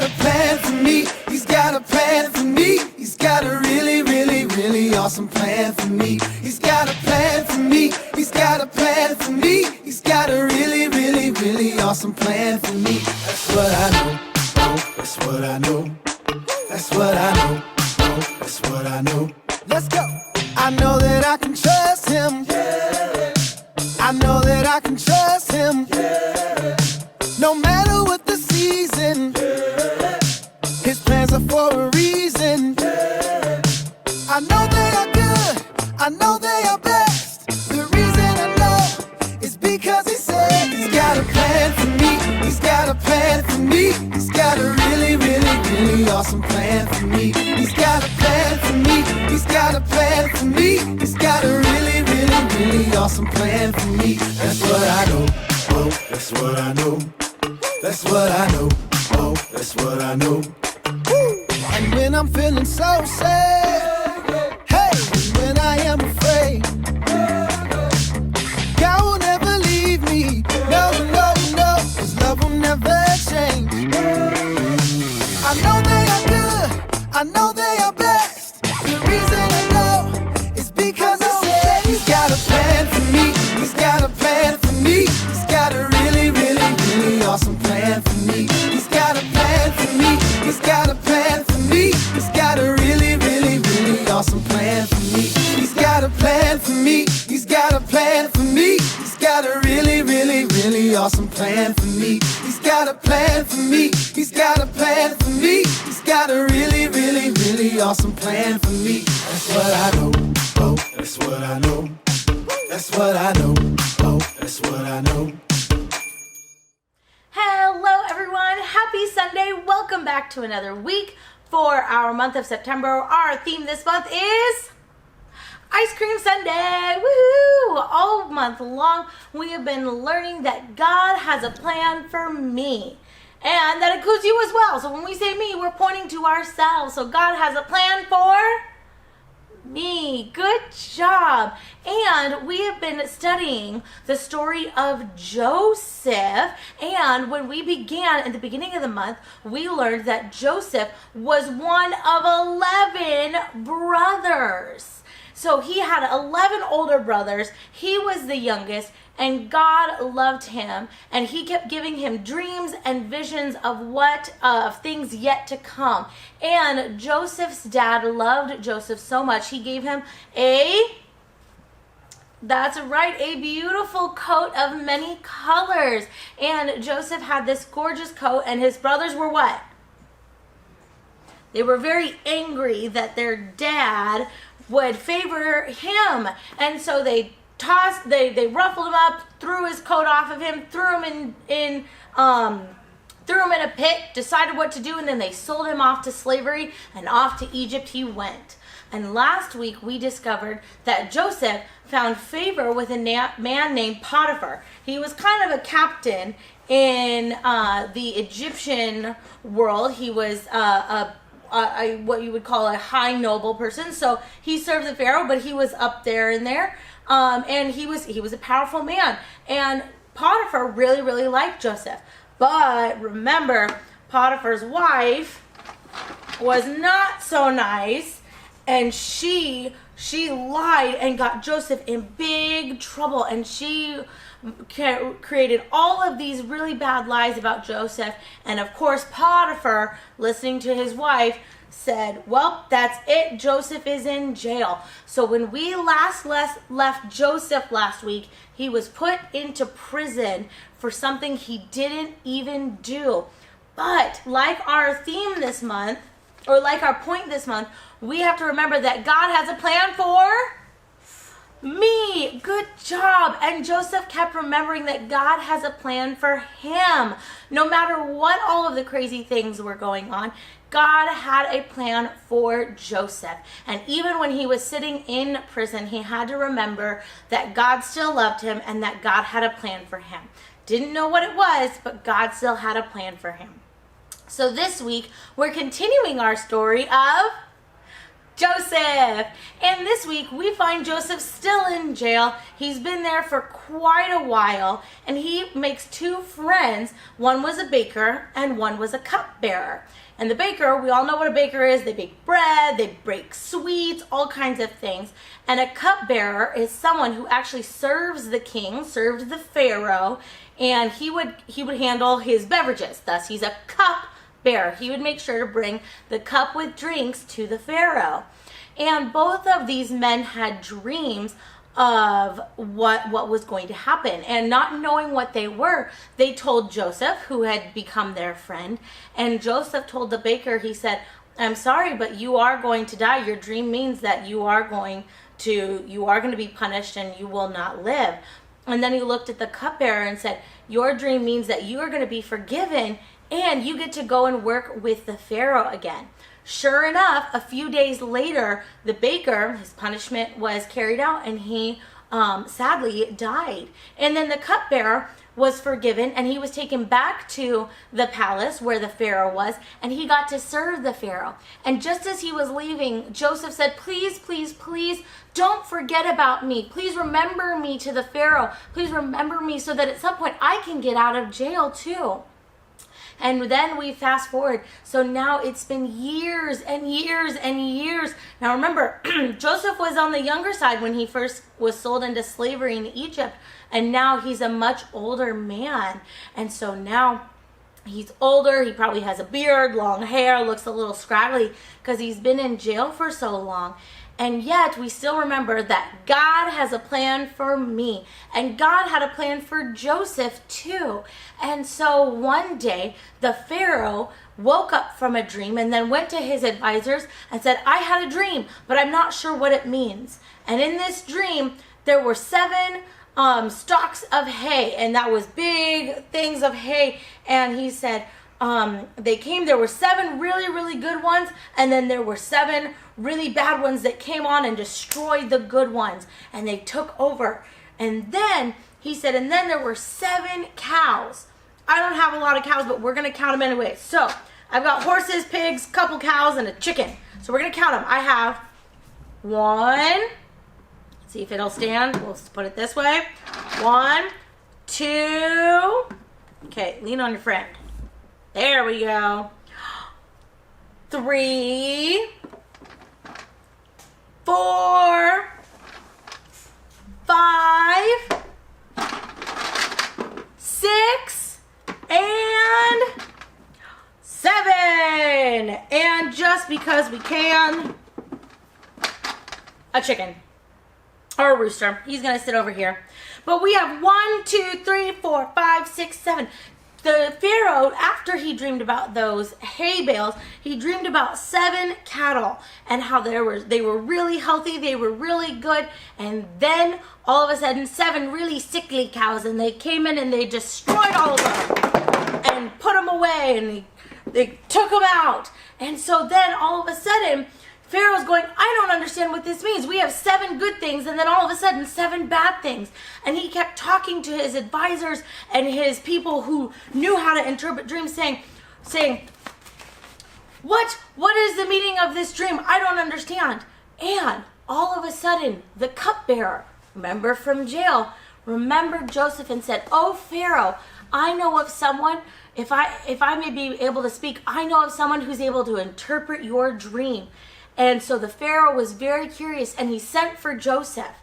a plan for me. He's got a plan for me. He's got a really, really, really awesome plan for me. He's got a plan for me. He's got a plan for me. He's got a really, really, really awesome plan for me. That's what I know. Oh, that's what I know. That's what I know. Oh, that's what I know. Let's go. I know that I can trust him. Yeah. I know that I can trust him. Yeah. No matter what the season, yeah. His plans are for a reason. Yeah. I know they are good. I know they are best. The reason I know is because he said he's got a plan for me. He's got a plan for me. He's got a really, really, really awesome plan for me. He's got a plan for me. He's got a plan for me. He's got a really, really, really awesome plan for me. That's what I know. Oh, that's what I know. That's what I know. Oh, that's what I know. And when I'm feeling so sad, hey, when I am afraid, God will never leave me. No, no, no, his love will never change. I know they are good. I know they are best. The reason I know is because I said he's got a plan for me. He's got a plan for me. He's got a really, really, really awesome plan for me. He's got a plan for me. He's got a plan for me. He's got a really, really, really awesome plan for me. He's got a plan for me. He's got a plan for me. He's got a really, really, really awesome plan for me. He's got a plan for me. He's got a plan for me. He's got a really, really, really awesome plan for me. That's what I know. Oh, that's what I know. That's what I know. Oh, that's what I know. Hello everyone, happy Sunday. Welcome back to another week for our month of September. Our theme this month is Ice Cream Sunday. Woohoo! All month long we have been learning that God has a plan for me. And that includes you as well. So when we say me, we're pointing to ourselves. So God has a plan for me. Good job. And we have been studying the story of Joseph. And when we began at the beginning of the month, we learned that Joseph was one of 11 brothers. So he had 11 older brothers. He was the youngest, and God loved him, and he kept giving him dreams and visions of things yet to come. And Joseph's dad loved Joseph so much, he gave him that's right, a beautiful coat of many colors. And Joseph had this gorgeous coat, and his brothers were what? They were very angry that their dad would favor him, and so they ruffled him up, threw his coat off of him, threw him in a pit, decided what to do, and then they sold him off to slavery, and off to Egypt he went. And last week we discovered that Joseph found favor with a man named Potiphar. He was kind of a captain in the Egyptian world. He was what you would call a high noble person. So he served the Pharaoh, but he was up there in there. And he was a powerful man. And Potiphar really, really liked Joseph. But remember, Potiphar's wife was not so nice, and she lied and got Joseph in big trouble, and she created all of these really bad lies about Joseph. And of course, Potiphar, listening to his wife, said, well, that's it, Joseph is in jail. So when we last left Joseph last week, he was put into prison for something he didn't even do. But like our theme this month, or like our point this month, we have to remember that God has a plan for me. Good job. And Joseph kept remembering that God has a plan for him. No matter what all of the crazy things were going on, God had a plan for Joseph. And even when he was sitting in prison, he had to remember that God still loved him and that God had a plan for him. Didn't know what it was, but God still had a plan for him. So this week, we're continuing our story of Joseph. And this week we find Joseph still in jail. He's been there for quite a while, and he makes two friends. One was a baker and one was a cupbearer. And the baker, we all know what a baker is. They bake bread, they bake sweets, all kinds of things. And a cupbearer is someone who actually serves the king, served the Pharaoh, and he would handle his beverages. Thus, he's a cupbearer. He would make sure to bring the cup with drinks to the Pharaoh. And both of these men had dreams of what was going to happen, and not knowing what they were, they told Joseph, who had become their friend. And Joseph told the baker, he said, I'm sorry, but you are going to die. Your dream means that you are going to be punished and you will not live. And then he looked at the cupbearer and said, your dream means that you are going to be forgiven and you get to go and work with the Pharaoh again. Sure enough, a few days later, the baker, his punishment was carried out, and he sadly died. And then the cupbearer was forgiven, and he was taken back to the palace where the Pharaoh was, and he got to serve the Pharaoh. And just as he was leaving, Joseph said, please, please, please, don't forget about me. Please remember me to the Pharaoh. Please remember me so that at some point I can get out of jail too. And then we fast forward. So now it's been years and years and years. Now remember, Joseph was on the younger side when he first was sold into slavery in Egypt. And now he's a much older man. And so now he's older. He probably has a beard, long hair, looks a little scraggly because he's been in jail for so long. And yet we still remember that God has a plan for me. And God had a plan for Joseph too. And so one day the Pharaoh woke up from a dream and then went to his advisors and said, I had a dream, but I'm not sure what it means. And in this dream, there were 7 stalks of hay, and that was big things of hay. And he said, there were 7 really, really good ones, and then there were 7 really bad ones that came on and destroyed the good ones, and they took over. And then he said, and then there were 7 cows. I don't have a lot of cows, but we're going to count them anyway. So I've got horses, pigs, couple cows, and a chicken. So we're going to count them. I have 1. See if it'll stand. We'll put it this way. 1, 2. Okay, lean on your friend. There we go. 3, 4, 5, 6, and 7. And just because we can, a chicken. Or a rooster. He's going to sit over here. But we have 1, 2, 3, 4, 5, 6, 7. The Pharaoh, after he dreamed about those hay bales, he dreamed about 7 cattle and how they were really healthy, they were really good, and then all of a sudden 7 really sickly cows, and they came in and they destroyed all of them and put them away, and they took them out. And so then all of a sudden Pharaoh's going, I don't understand what this means. We have 7 good things and then all of a sudden 7 bad things. And he kept talking to his advisors and his people who knew how to interpret dreams, saying, what is the meaning of this dream? I don't understand. And all of a sudden, the cupbearer, remember from jail, remembered Joseph and said, oh, Pharaoh, I know of someone, if I may be able to speak, I know of someone who's able to interpret your dream. And so the Pharaoh was very curious, and he sent for Joseph.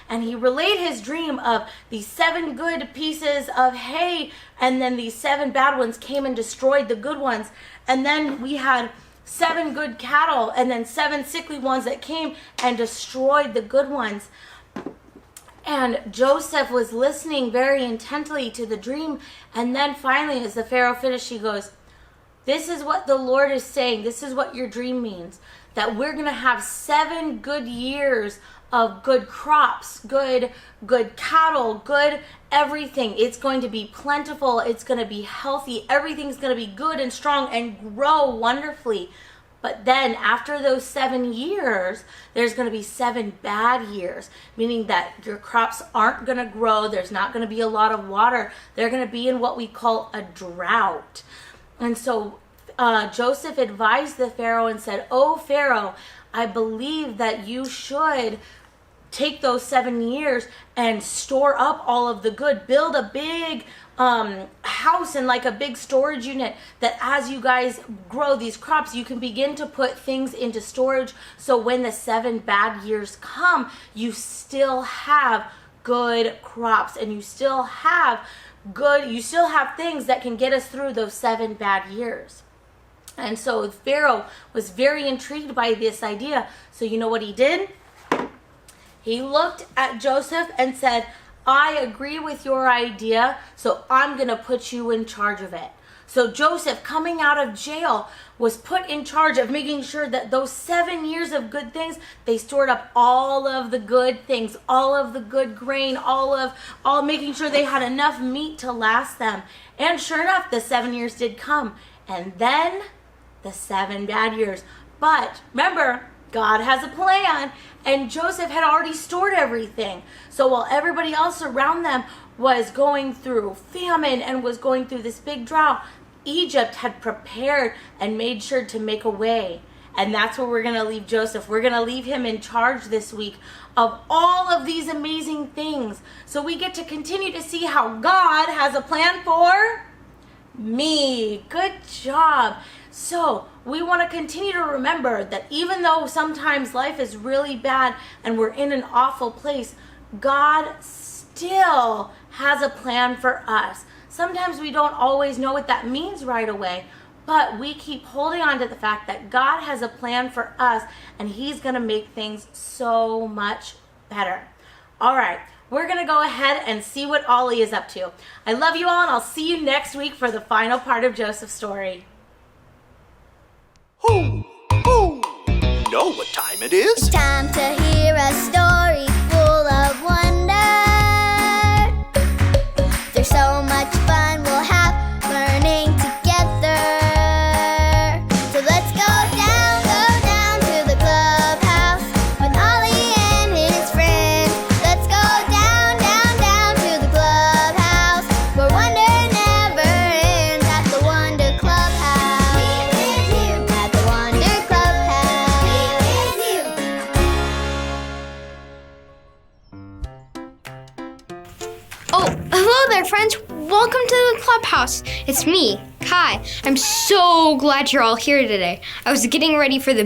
And he relayed his dream of these 7 good pieces of hay, and then these 7 bad ones came and destroyed the good ones. And then we had 7 good cattle, and then 7 sickly ones that came and destroyed the good ones. And Joseph was listening very intently to the dream. And then finally, as the Pharaoh finished, he goes, this is what the Lord is saying. This is what your dream means. That we're going to have 7 good years of good crops, good cattle, good everything. It's going to be plentiful. It's going to be healthy. Everything's going to be good and strong and grow wonderfully. But then after those 7 years, there's going to be 7 bad years, meaning that your crops aren't going to grow. There's not going to be a lot of water. They're going to be in what we call a drought. And so Joseph advised the Pharaoh and said, "Oh, Pharaoh, I believe that you should take those 7 years and store up all of the good. Build a big house and like a big storage unit that as you guys grow these crops, you can begin to put things into storage. So when the 7 bad years come, you still have good crops and you still have things that can get us through those 7 bad years." And so Pharaoh was very intrigued by this idea. So you know what he did? He looked at Joseph and said, "I agree with your idea, so I'm going to put you in charge of it." So Joseph, coming out of jail, was put in charge of making sure that those 7 years of good things, they stored up all of the good things, all of the good grain, all making sure they had enough meat to last them. And sure enough, the 7 years did come. And then the 7 bad years. But remember, God has a plan, and Joseph had already stored everything. So while everybody else around them was going through famine and was going through this big drought, Egypt had prepared and made sure to make a way. And that's where we're going to leave Joseph. We're going to leave him in charge this week of all of these amazing things. So we get to continue to see how God has a plan for me. Good job. So we want to continue to remember that even though sometimes life is really bad and we're in an awful place, God still has a plan for us. Sometimes we don't always know what that means right away, but we keep holding on to the fact that God has a plan for us and He's going to make things so much better. All right. We're going to go ahead and see what Ollie is up to. I love you all, and I'll see you next week for the final part of Joseph's story. Who know what time it is? It's time to hear a story full of wonder. There's so much fun we'll have learning together. So let's go down to the clubhouse with Ollie and his friends. Let's go down to the clubhouse where wonder never ends at the Wonder Clubhouse. At the Wonder Clubhouse. Oh, hello there, friends. Welcome to the clubhouse. It's me, Kai. I'm so glad you're all here today. I was getting ready for the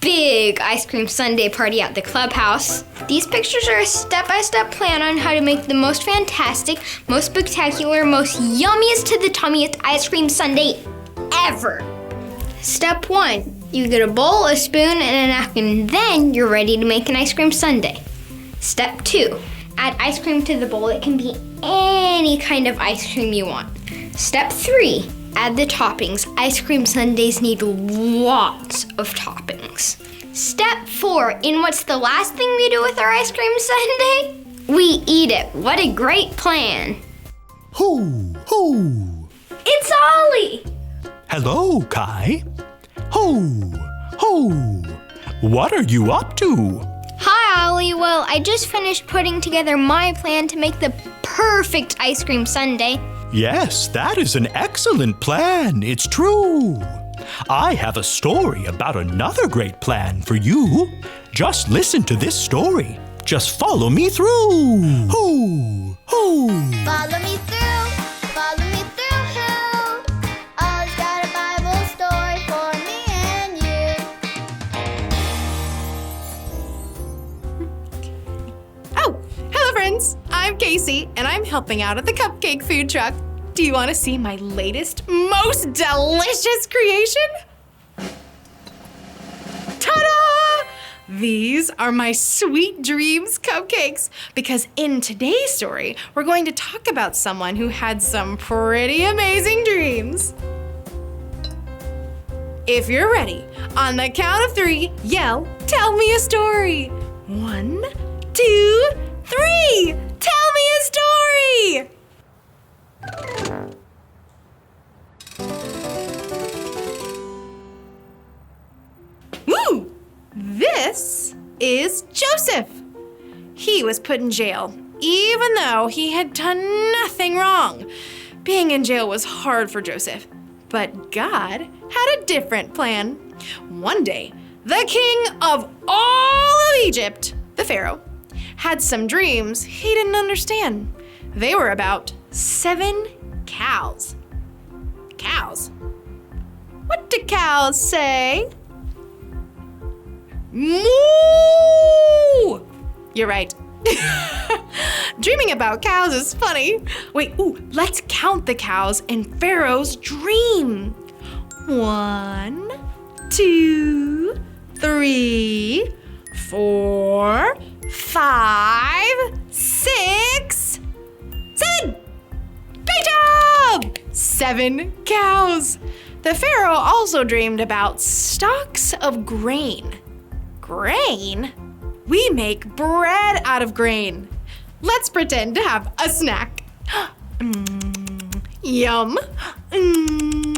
big Ice Cream Sundae party at the clubhouse. These pictures are a step-by-step plan on how to make the most fantastic, most spectacular, most yummiest to the tummiest ice cream sundae ever. Step 1, you get a bowl, a spoon, and a napkin, then you're ready to make an ice cream sundae. Step 2, add ice cream to the bowl. It can be any kind of ice cream you want. Step 3, add the toppings. Ice cream sundaes need lots of toppings. Step 4, and what's the last thing we do with our ice cream sundae? We eat it. What a great plan. Who? It's Ollie. Hello, Kai. Who? What are you up to? Hi, Ollie. Well, I just finished putting together my plan to make the perfect ice cream sundae. Yes, that is an excellent plan. It's true. I have a story about another great plan for you. Just listen to this story. Just follow me through. Who? Follow me through, who? Ollie's got a Bible story for me and you. Oh, hello friends! I'm Casey, and I'm helping out at the cupcake food truck. Do you want to see my latest, most delicious creation? Ta-da! These are my Sweet Dreams cupcakes, because in today's story, we're going to talk about someone who had some pretty amazing dreams. If you're ready, on the count of 3, yell, "Tell me a story." 1, 2, 3! Tell me a story! Woo! This is Joseph. He was put in jail, even though he had done nothing wrong. Being in jail was hard for Joseph. But God had a different plan. One day, the king of all of Egypt, the Pharaoh, had some dreams he didn't understand. They were about 7 cows. Cows? What do cows say? Moo! You're right. Dreaming about cows is funny. Wait, let's count the cows in Pharaoh's dream. 1, 2, 3, 4, 5, 6, 7. Great job! 7 cows. The Pharaoh also dreamed about stalks of grain. Grain? We make bread out of grain. Let's pretend to have a snack. Yum. Yum!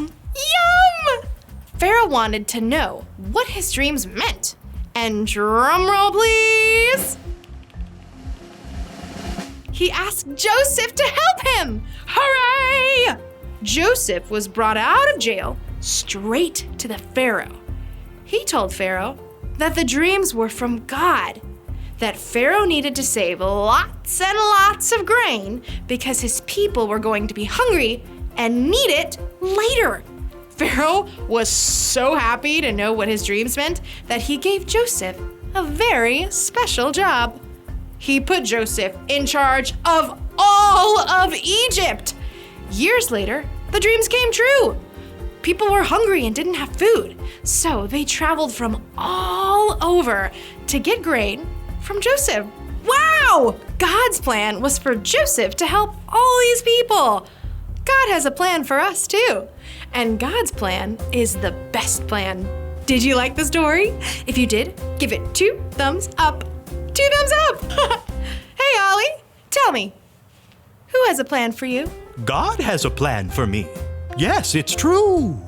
Pharaoh wanted to know what his dreams meant. And drum roll, please. He asked Joseph to help him. Hooray! Joseph was brought out of jail straight to the Pharaoh. He told Pharaoh that the dreams were from God, that Pharaoh needed to save lots and lots of grain because his people were going to be hungry and need it later. Pharaoh was so happy to know what his dreams meant that he gave Joseph a very special job. He put Joseph in charge of all of Egypt. Years later, the dreams came true. People were hungry and didn't have food, so they traveled from all over to get grain from Joseph. Wow! God's plan was for Joseph to help all these people. God has a plan for us too. And God's plan is the best plan. Did you like the story? If you did, give it 2 thumbs up. 2 thumbs up! Hey, Ollie, tell me, who has a plan for you? God has a plan for me. Yes, it's true.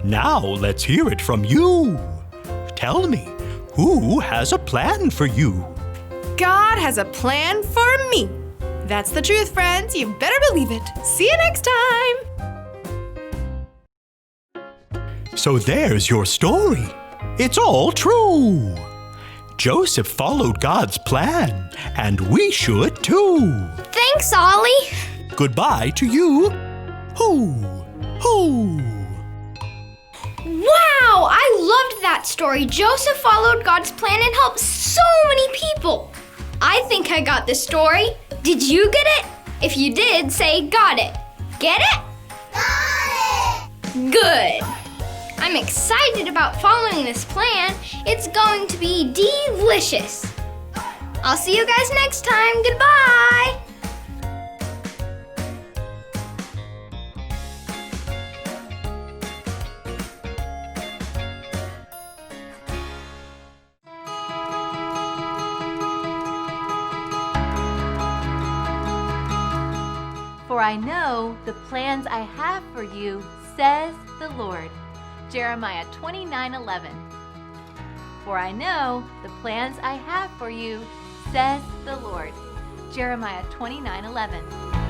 Now let's hear it from you. Tell me, who has a plan for you? God has a plan for me. That's the truth, friends. You better believe it. See you next time. So there's your story. It's all true. Joseph followed God's plan, and we should too. Thanks, Ollie. Goodbye to you. Hoo, hoo. Wow, I loved that story. Joseph followed God's plan and helped so many people. I think I got the story. Did you get it? If you did, say got it. Get it? Got it! Good. I'm excited about following this plan. It's going to be delicious. I'll see you guys next time. Goodbye. For I know the plans I have for you, says the Lord. Jeremiah 29:11. For I know the plans I have for you, says the Lord. Jeremiah 29:11.